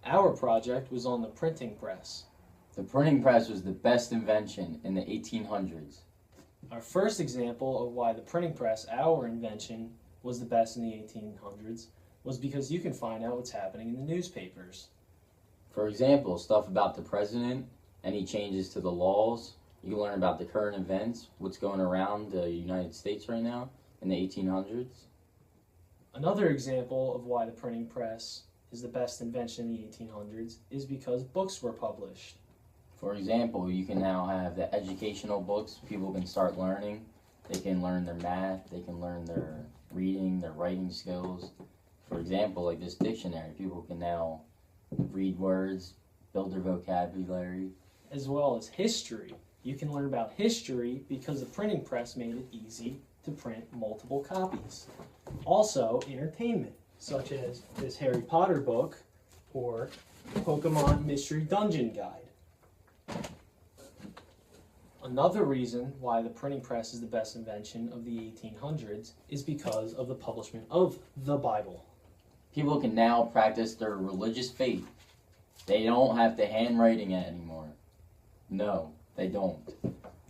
Our project was on the printing press. The printing press was the best invention in the 1800s. Our first example of why the printing press, our invention, was the best in the 1800s was because you can find out what's happening in the newspapers. For example, stuff about the president, any changes to the laws. You can learn about the current events, what's going around the United States right now in the 1800s. Another example of why the printing press is the best invention in the 1800s is because books were published. For example, you can now have the educational books. People can start learning. They can learn their math. They can learn their reading, their writing skills. For example, like this dictionary, people can now read words, build their vocabulary. As well as history. You can learn about history because the printing press made it easy to print multiple copies. Also, entertainment, such as this Harry Potter book or Pokemon Mystery Dungeon Guide. Another reason why the printing press is the best invention of the 1800s is because of the publishment of the Bible. People can now practice their religious faith. They don't have to handwriting it anymore. No, they don't.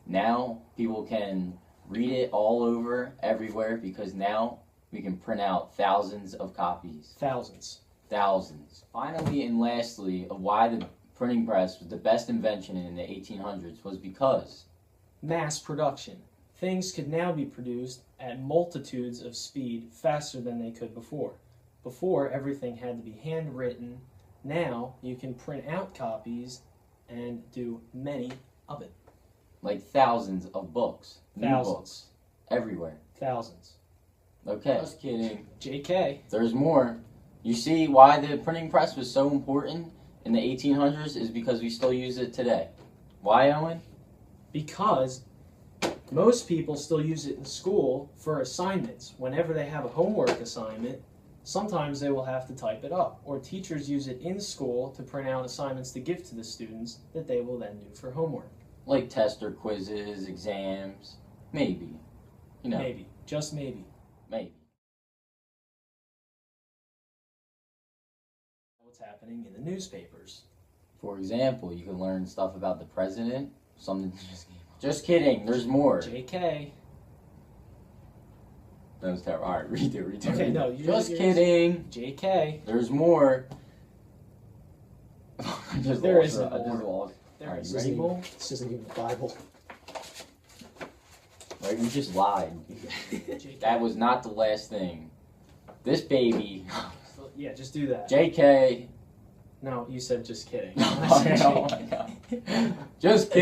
Now people can read it all over, everywhere, because now we can print out thousands of copies. Thousands. Thousands. Finally and lastly, of why the printing press was the best invention in the 1800s was because mass production. Things could now be produced at multitudes of speed faster than they could before. Before, everything had to be handwritten. Now, you can print out copies and do many of it. like thousands of books. New Thousands. books. Everywhere. Thousands. Okay. Just kidding. JK. There's more. You see why the printing press was so important in the 1800s is because we still use it today. Why, Owen? Because most people still use it in school for assignments. Whenever they have a homework assignment, sometimes they will have to type it up. Or teachers use it in school to print out assignments to give to the students that they will then do for homework. Like test or quizzes, exams. Maybe. You know. Maybe. Just maybe. Maybe. What's happening in the newspapers. For example, you can learn stuff about the president. Something just came up. Just kidding. There's more. JK. That was terrible. Alright, read it. Okay, no. Just kidding. JK. There's more. There isn't more. Lost. There Alright, is you ready? more. This isn't even the Bible. Right, you just lied. JK. That was not the last thing. This baby. Yeah, just do that. JK. No, you said just kidding. Oh my God. Just kidding.